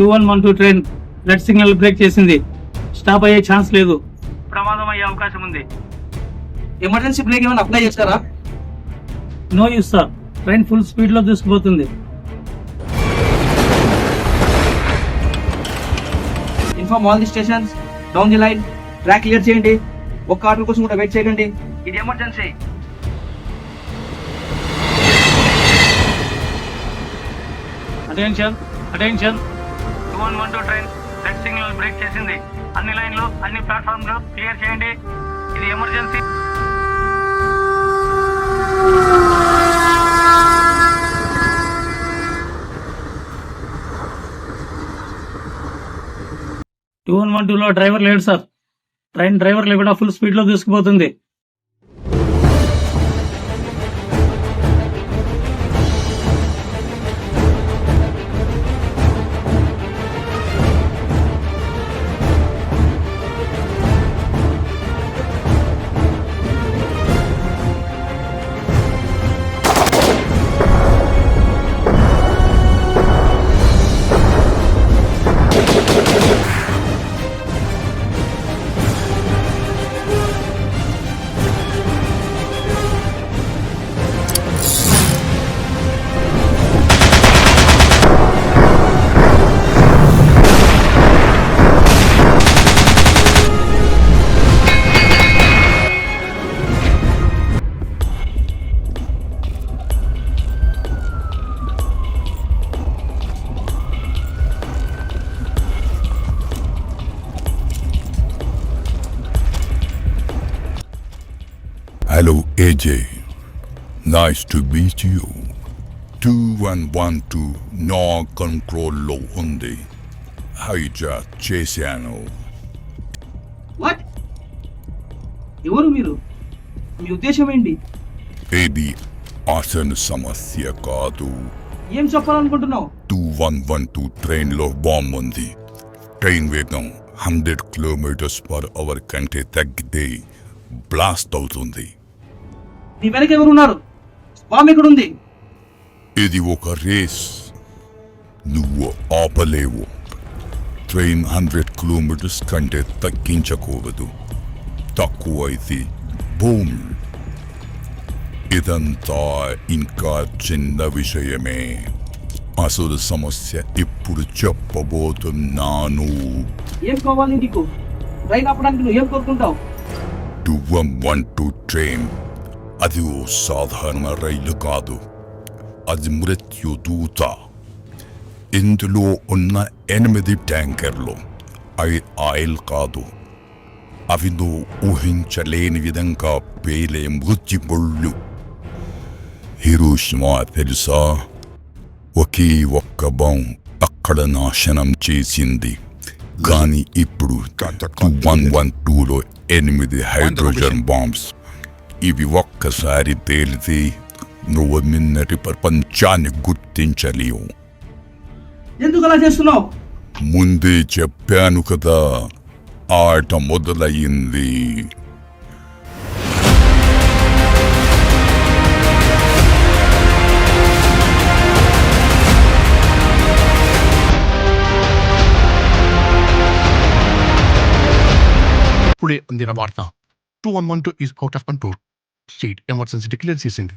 2112 train red signal break చేసింది. Stop అయ్యే chance లేదు. ప్రమాదం అయ్యే అవకాశం ఉంది. ఎమర్జెన్సీ బ్రేక్ ఏమైనా అప్లై చేస్తారా? No use sir. Train full speed లో దూసుకుపోతుంది. Inform all the stations down the line. Track clear చేయండి. ఒక్క ఆర్డర్ కోసం కూడా వెయిట్ చేయకండి. ఇది emergency. Attention attention 2112 train red signal break చేసింది. అన్ని లైన్లు అన్ని ప్లాట్ఫామ్లు క్లియర్ చేయండి. ఇది ఎమర్జెన్సీ. టూ 2112లో డ్రైవర్ లేడు సార్. ట్రైన్ డ్రైవర్ లేకుండా ఫుల్ స్పీడ్ లో దూసుకుపోతుంది. Hello AJ, nice to meet you. 2112 no control లో ఉంది. హైజాక్ చేశాను. వాట్? ఎవరు మీరు? మీ ఉద్దేశం ఏంటి? ఇది అసలు సమస్య కాదు. ఏం చెప్పాలనుకుంటున్నావు? 2112 ట్రైన్ లో బాంబ్ ఉంది. ట్రైన్ వేగం 100 km/h కంటే తగ్గితే బ్లాస్ట్ అవుతుంది. నీ వెనక ఎవరున్నారు? బాంబ్ ఎక్కడుంది? ఇది ఒక రేస్. నువ్వు ఆపలేవు. ట్రైన్ 100 km కంటే తగ్గించకూడదు. తక్కువైతే బూమ్. ఇదంతా ఇంకా చిన్న విషయమే. అసలు సమస్య ఇప్పుడు చెప్పబోతున్నాను. ఏం కావాలి నీకు? ట్రైన్ ఆపడానికి నువ్వు ఏం కోరుకుంటావు? 2112 ట్రైన్ అది ఓ సాధారణ రైలు కాదు. అది మృత్యుదూత. ఇందులో ఉన్న 8 ట్యాంకర్లు అవి ఆయిల్ కాదు. అవి నువ్వు ఊహించలేని విధంగా పేలే మృత్యుబొళ్ళు. హిరోషిమా తెలుసా? ఒకే ఒక్క బాంబ్ అక్కడ నాశనం చేసింది. కానీ ఇప్పుడు 2112లో 8 హైడ్రోజన్ బాంబ్స్. ఇవి ఒక్కసారి తేలితే నువ్వు నిన్నటి ప్రపంచాన్ని గుర్తించలేవు. ఎందుకు అలా చేస్తున్నావు? ముందే చెప్పాను కదా, ఆట మొదలయ్యింది. ఇప్పుడే అందిన వార్త. 2112 is out of control. State emergency declare చేసింది.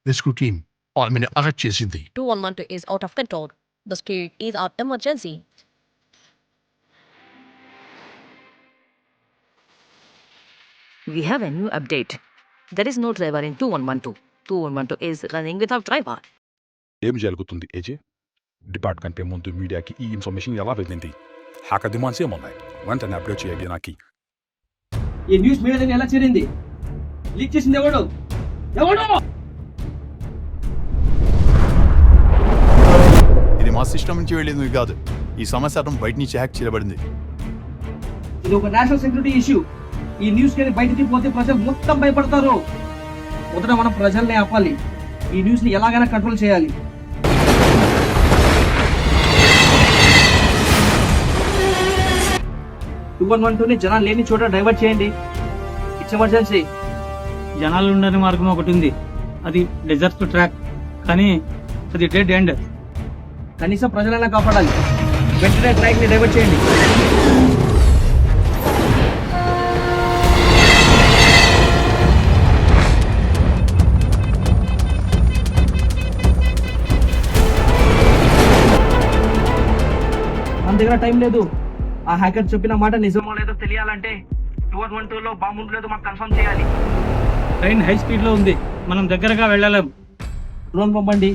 Rescue team ఆమెను అరెస్ట్ చేసింది. 2112 is out of control. The state is out emergency. We have a new update. There is no driver in 2112. 2112 is running without driver. ఏం జరుగుతుంది ఏజే? Department pay ముందు మీడియాకి ఈ information ఎలా వెళ్ళింది? హ్యాకర్ డిమాండ్స్ ఏమున్నాయి? వెంటనే అప్డేట్ చేయాలి నాకు. ఈ న్యూస్ మీడియాని ఎలా చేరింది? లీక్ చేసింది ఎవడు? ఇది మా సిస్టమ్ నుంచి వెళ్ళింది కాదు. ఈ సమాచారం బయట నుంచి హ్యాక్ చేయబడింది. ఇది ఒక నేషనల్ సెక్యూరిటీ ఇష్యూ. ఈ న్యూస్ ని బయటికి పోతే ప్రజలు మొత్తం భయపడతారు. మొదట మనం ప్రజల్ని ఆపాలి. ఈ న్యూస్ ని ఎలాగైనా కంట్రోల్ చేయాలి. ని జనాలు లేని చోట డైవర్ట్ చేయండి. It's emergency. జనాలు ఉండని మార్గం ఒకటి ఉంది. అది డెజర్ట్ ట్రాక్. కానీ అది డెడ్ ఎండ్. కనీసం ప్రజలైనా కాపాడాలి. వెంటనే ట్రాక్ ని డైవర్ట్ చేయండి. మన దగ్గర టైం లేదు. ఆ హ్యాకర్ చెప్పిన మాట నిజమో లేదో తెలియాలంటే 2112 లో బాంబు ఉందో లేదో మాకు కన్ఫర్మ్ చేయాలి. ట్రైన్ హై స్పీడ్ లో ఉంది, మనం దగ్గరగా వెళ్ళలేం. డ్రోన్ పంపండి.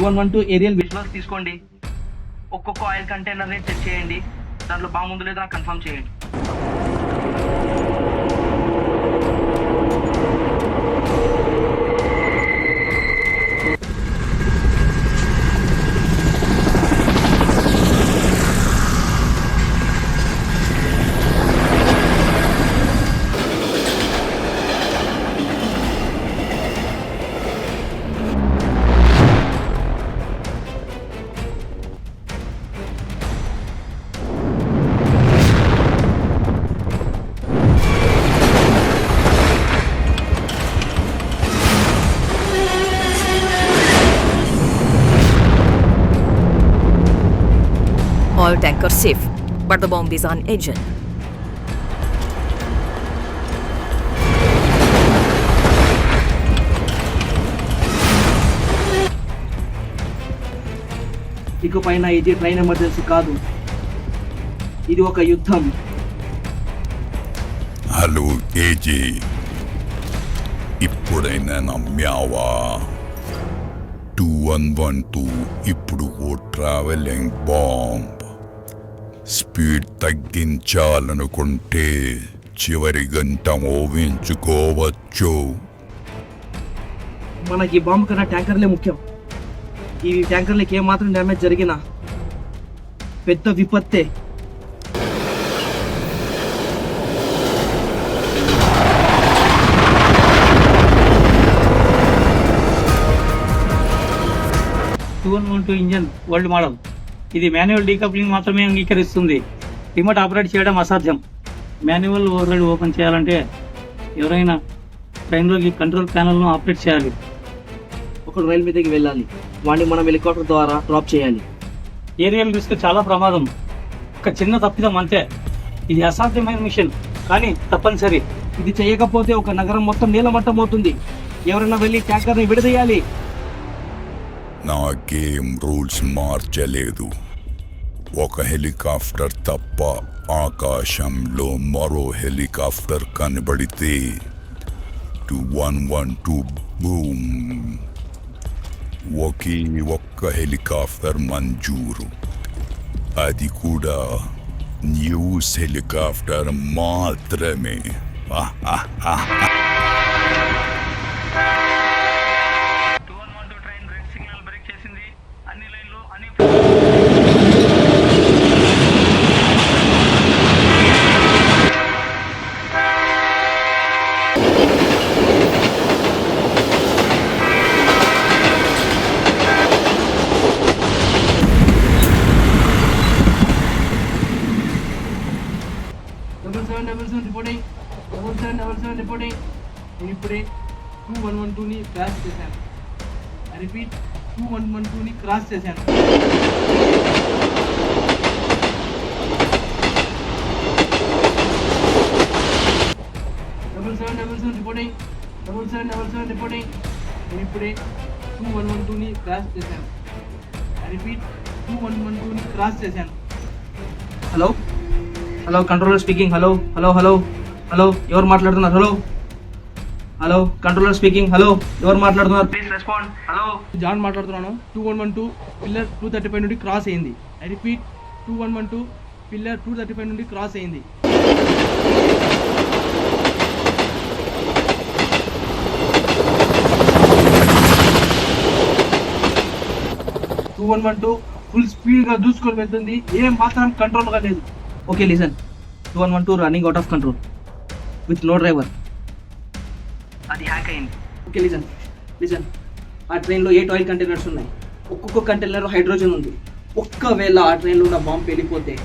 2112 ఏరియల్ విజువల్స్ తీసుకోండి. ఒక్కొక్క ఆయిల్ కంటైనర్ ని చెక్ చేయండి. దాంట్లో బాంబు ఉందో లేదో నాకు కన్ఫర్మ్ చేయండి. All tankers safe, but the bomb is on engine. ఇకపైన ఇది ట్రైన్ ఎమర్జెన్సీ కాదు, ఇది ఒక యుద్ధం. హలో ఏజీ, ఇప్పుడైనా నమ్మావా? 2112 ఇప్పుడు ఓ ట్రావెలింగ్ బాంబ్. స్పీడ్ తగ్గించాలనుకుంటే చివరి గంట ఊహించుకోవచ్చు. మనకి బాంబు కన్నా ట్యాంకర్లే ముఖ్యం. ఈ ట్యాంకర్లకి ఏమాత్రం డ్యామేజ్ జరిగినా పెద్ద విపత్తే. Engine world model. ఇది మాన్యువల్ డీకప్లింగ్ మాత్రమే అంగీకరిస్తుంది. రిమోట్ ఆపరేట్ చేయడం అసాధ్యం. మాన్యువల్ ఓవర్రైడ్ ఓపెన్ చేయాలంటే ఎవరైనా ట్రైన్లోకి కంట్రోల్ ప్యానల్ను ఆపరేట్ చేయాలి. ఒకడు రైలు మీదకి వెళ్ళాలి, వాడిని మనం హెలికాప్టర్ ద్వారా డ్రాప్ చేయాలి. ఏరియల్ రిస్క్ చాలా ప్రమాదం. ఒక చిన్న తప్పిదం అంతే. ఇది అసాధ్యమైన మిషన్, కానీ తప్పనిసరి. ఇది చేయకపోతే ఒక నగరం మొత్తం నీలమట్టం అవుతుంది. ఎవరైనా వెళ్ళి ట్యాంకర్ని విడదీయాలి. నా గేమ్ రూల్స్ మార్చలేదు. ఒక హెలికాప్టర్ తప్ప ఆకాశంలో మరో హెలికాప్టర్ కనబడితే 2112 బూమ్. ఒకే ఒక్క హెలికాప్టర్ మంజూరు, అది కూడా న్యూస్ హెలికాప్టర్ మాత్రమే. ట్రైన్ రెడ్ సిగ్నల్ బ్రేక్ చేసింది. అన్ని లైన్లు అన్ని రిపోర్టింగ్. 7777 రిపోర్టింగ్. నేను ఇప్పుడే 2112ని క్రాస్ చేశాను. ఐ రిపీట్, 2112ని క్రాస్ చేశాను. రిపోర్టింగ్. 7777 రిపోర్టింగ్. నేను ఇప్పుడే 2112ని క్రాస్ చేశాను. ఐ రిపీట్, 2112ని క్రాస్ చేశాను. Hello hello, controller speaking. Hello hello hello hello, ఎవరు మాట్లాడుతున్నారు? Hello hello, controller speaking. Hello, ఎవరు మాట్లాడుతున్నారు? Please respond. హలో, జాన్ మాట్లాడుతున్నాను. 2112 పిల్లర్ 235 నుండి క్రాస్ అయింది. ఐ రిపీట్, 2112 పిల్లర్ 235 నుండి క్రాస్ అయింది. ఫుల్ స్పీడ్ గా దూసుకొని వెళ్తుంది. ఏం మాత్రం కంట్రోల్ గా లేదు. Okay listen, 2112 running out of control with no driver. అది హ్యాక్ అయింది. ఓకే లిసన్ లిసన్, ఆ ట్రైన్లో 8 ఆయిల్ కంటైనర్స్ ఉన్నాయి. ఒక్కొక్క కంటైనర్ హైడ్రోజన్ ఉంది. ఒక్కవేళ ఆ ట్రైన్లో ఉన్న బాంబు పేలిపోతే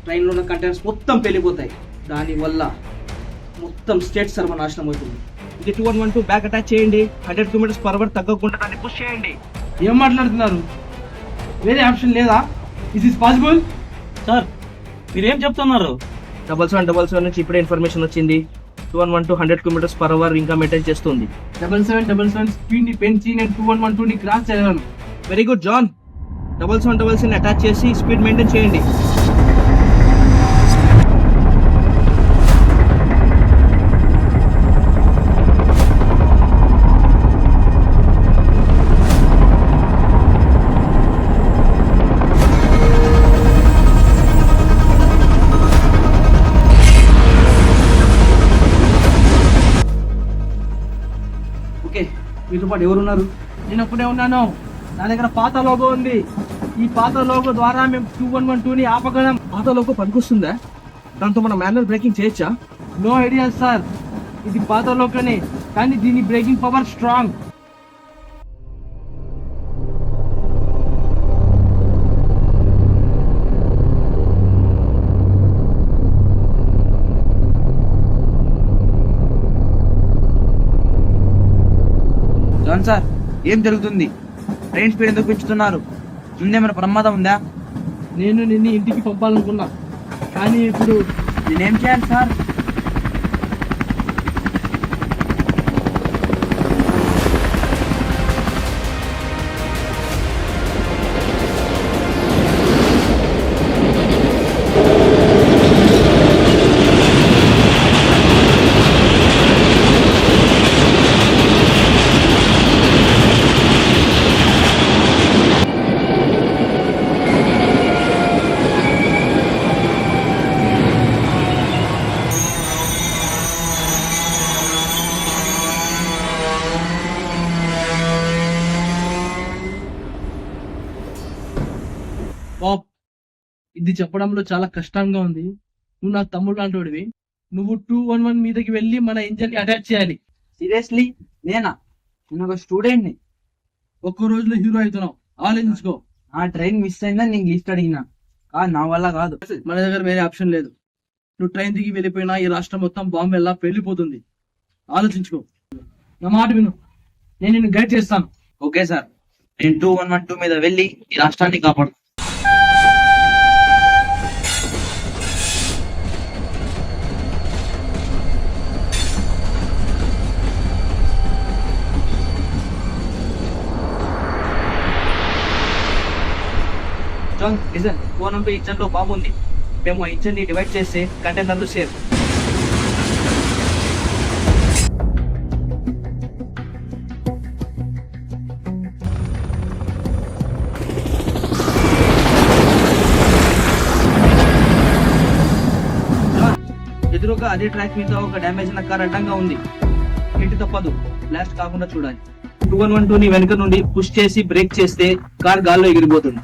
ట్రైన్లో ఉన్న కంటైనర్స్ మొత్తం పేలిపోతాయి. దానివల్ల మొత్తం స్టేట్ సర్వనాశనం అవుతుంది. ఇది 2112 బ్యాక్ అటాక్ చేయండి. 100 km/h తగ్గకుండా దాన్ని పుష్ చేయండి. ఏం మాట్లాడుతున్నారు? వేరే ఆప్షన్ లేదా? Is is possible? సార్ మీరేం చెప్తున్నారు? 7777 నుంచి ఇప్పుడే ఇన్ఫర్మేషన్ వచ్చింది. 2112 100 km/h ఇంకా మెయింటైన్ చేస్తుంది. 7777 స్పీడ్ ని పెంచి నేను 2112 ని క్రాస్ చేశాను. Very good John. 7777 ని అటాచ్ చేసి స్పీడ్ మెయింటైన్ చేయండి. ఓకే, మీతో పాటు ఎవరున్నారు? నేను ఒక్కడే ఉన్నాను. నా దగ్గర పాత లోగో ఉంది. ఈ పాత లోగో ద్వారా మేము 2112 ని ఆపగలం. పాత లోగో పనికొస్తుందా? దాంతో మనం మాన్యువల్ బ్రేకింగ్ చేయొచ్చా? No idea sir. ఇది పాత లోగోనే, కానీ దీని braking power strong. John sir, ఏం జరుగుతుంది? ట్రైన్ స్పీడ్ ఎందుకు పెంచుతున్నారు? ముందేమైనా ప్రమాదం ఉందా? నేను నిన్ను ఇంటికి పంపాలనుకున్నా, కానీ ఇప్పుడు నేనేం చేయాలి సార్? బాబ్, ఇది చెప్పడంలో చాలా కష్టంగా ఉంది. నువ్వు నా తమ్ముడు లాంటివాడివి. నువ్వు 211 మీదకి వెళ్ళి మన ఇంజన్ కి అటాచ్ చేయాలి. సీరియస్లీ? నేనా? నేను ఒక స్టూడెంట్ ని. ఒక్క రోజులో హీరో అవుతున్నావు, ఆలోచించుకో. ఆ ట్రైన్ మిస్ అయిందని నేను లిఫ్ట్ అడిగినా, కానీ నా వల్ల కాదు. మన దగ్గర వేరే ఆప్షన్ లేదు. నువ్వు ట్రైన్ దిగి వెళ్ళిపోయినా ఈ రాష్ట్రం మొత్తం బాంబేలా పెళ్లిపోతుంది. ఆలోచించుకో. నా మాట విను, నేను నిన్ను గైడ్ చేస్తాను. ఓకే సార్, నేను 2112 మీద వెళ్ళి ఈ రాష్ట్రాన్ని కాపాడు. John, listen. 212 ఇంజన్ లో బాంబు ఉంది. మేము ఆ ఇంజన్ ని డివైడ్ చేస్తే కంటైనర్లు సేఫ్. ఎదురుగా అదే ట్రాక్ మీద ఒక డ్యామేజ్ అయిన కార్ అడ్డంగా ఉంది. ఏంటి తప్పదు, బ్లాస్ట్ కాకుండా చూడాలి. 212 ని వెనుక నుండి పుష్ చేసి బ్రేక్ చేస్తే కార్ గాల్లో ఎగిరిపోతుంది.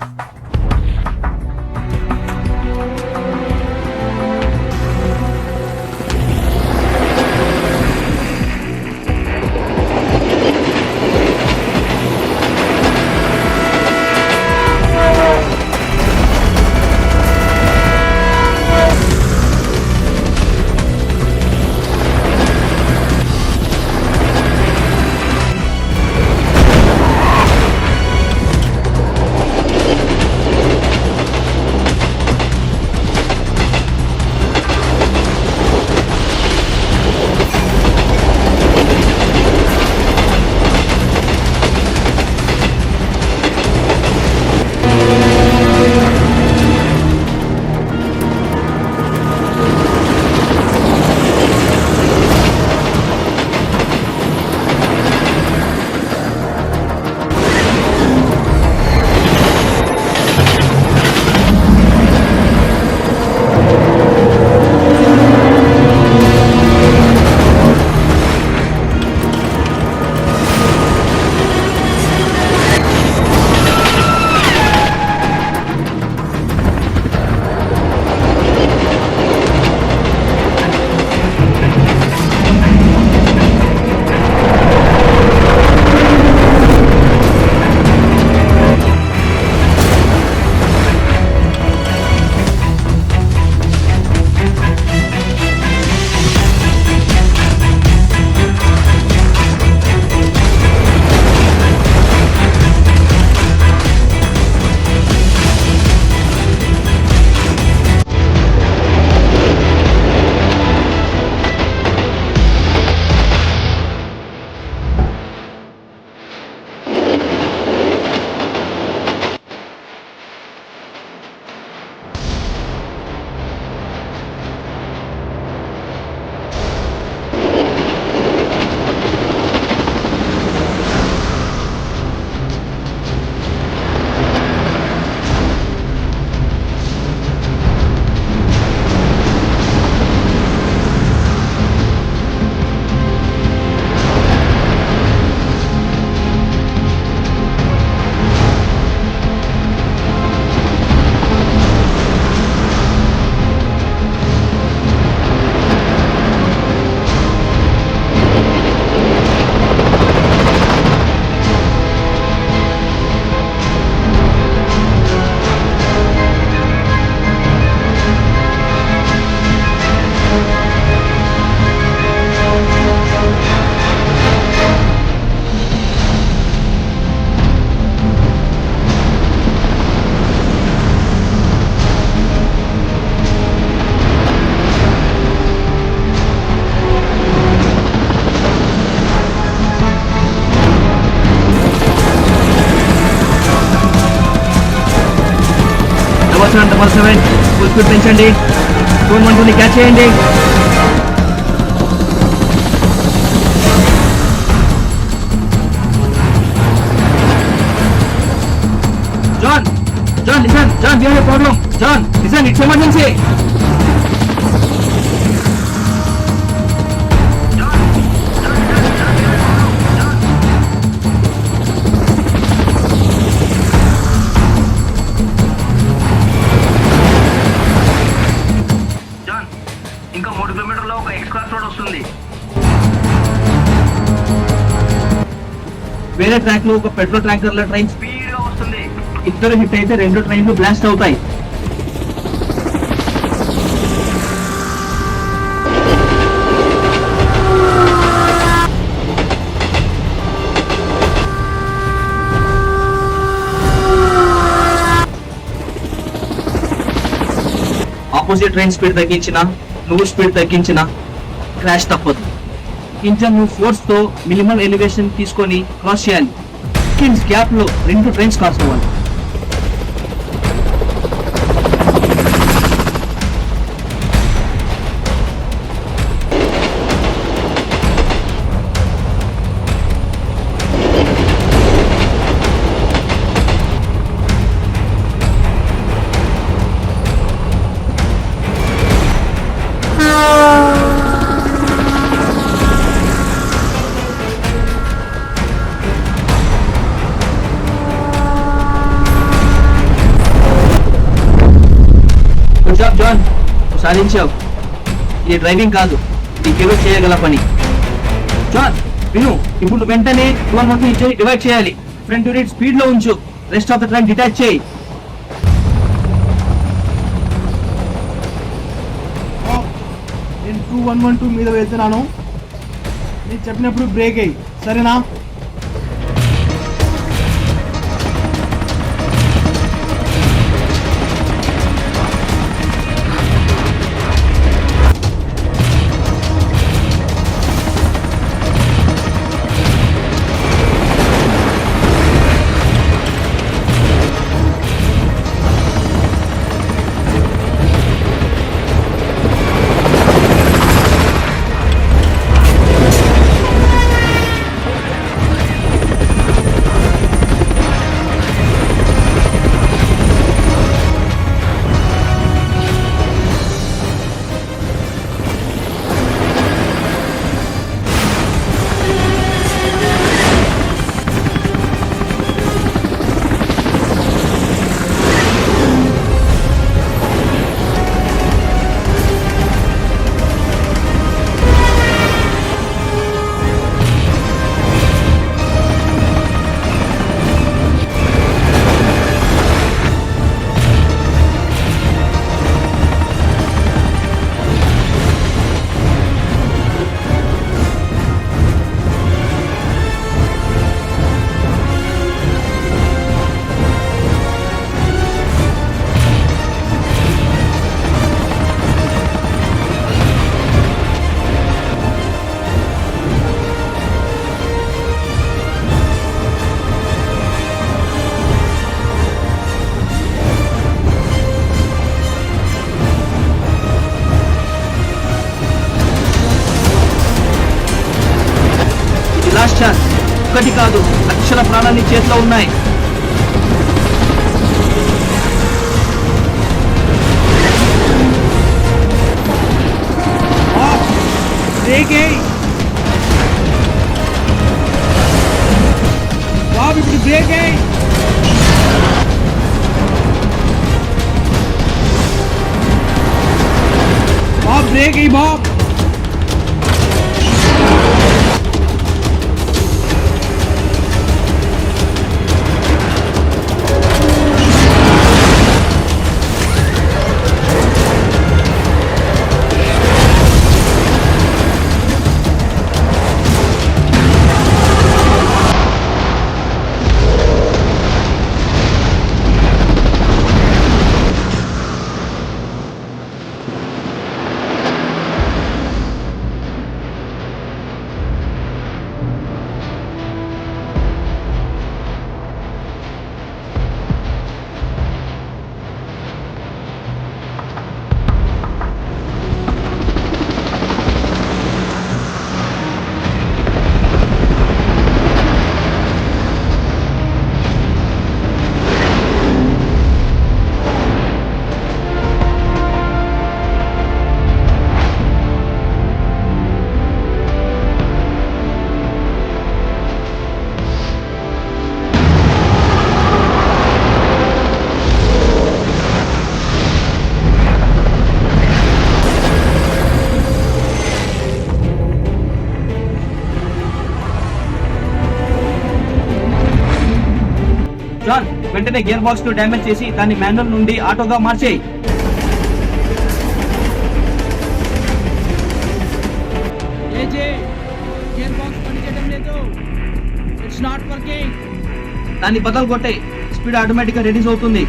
7 ఫుల్ స్పీడ్ పెంచండి. 212ని క్యాచ్ చేయండి. John, listen. John, we have a problem. John, listen, it's emergency. John, ఇంకా 3 కిలోమీటర్లో ఒక ఎక్స్ క్లాస్ రోడ్ వస్తుంది. వేరే ట్రాక్ లో ఒక పెట్రోల్ ట్యాంకర్ లో ట్రైన్ స్పీడ్ గా వస్తుంది. ఇద్దరు హిట్ అయితే 2 ట్రైన్లు బ్లాస్ట్ అవుతాయి. ఆపోజిట్ ట్రైన్ స్పీడ్ తగ్గించినా నువ్వు స్పీడ్ తగ్గించినా క్రాష్ తప్పదు. ఇంజన్ నువ్వు ఫోర్స్ తో మినిమం ఎలివేషన్ తీసుకొని క్రాస్ చేయాలి. సెకండ్స్ గ్యాప్ లో 2 ట్రైన్స్ క్రాస్ అవ్వాలి. జాన్ సాధించావు. ఇది డ్రైవింగ్ కాదు, ఇది కేవలం చేయగల పని. జాన్ విను, ఇప్పుడు వెంటనే 212 డివైడ్ చేయాలి. ఫ్రంట్ యూనిట్ స్పీడ్ లో ఉంచు, rest of the train detach చేయి. నేను 2112 మీద వెళ్తున్నాను. నేను చెప్పినప్పుడు బ్రేక్ అయ్యి, సరేనా? Last chance. ఒక్కటి కాదు, లక్షల ప్రాణాలు నీ చేతిలో ఉన్నాయి. బాబు ఇప్పుడు బ్రేక్ అయ్యి బాబు బ్రేక్ అయ్యి బాబు. వెంటనే గేర్ బాక్స్ ను డ్యామేజ్ చేసి దాన్ని మాన్యువల్ నుండి ఆటోగా మార్చేయి. దాన్ని బదలు కొట్టే స్పీడ్ ఆటోమేటిక్ గా రెడ్యూస్ అవుతుంది.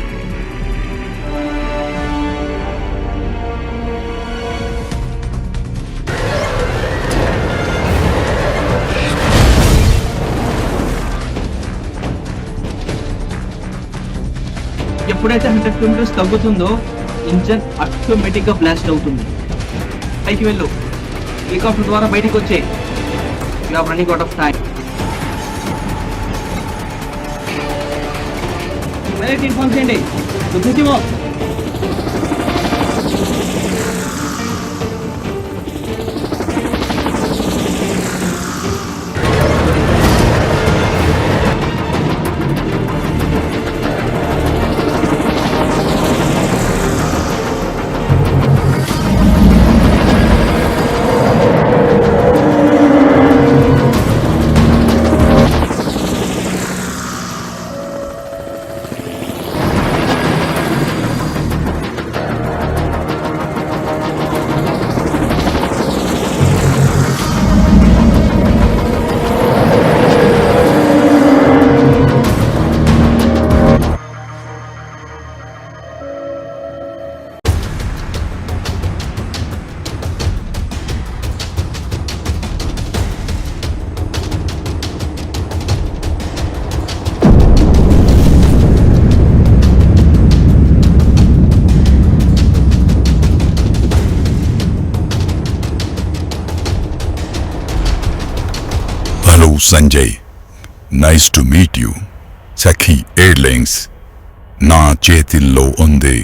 ఎప్పుడైతే 100 కిలోమీటర్స్ తగ్గుతుందో ఇంజన్ ఆటోమేటిక్ గా బ్లాస్ట్ అవుతుంది. పైకి వెళ్ళు, హెలికాప్టర్ ద్వారా బయటికి వచ్చే. You are running out of time. Pilot inform చేయండి. దుఃఖిమో Hello Sanjay, nice to meet you. Sakhi Airlines నా చేతిల్లో ఉంది.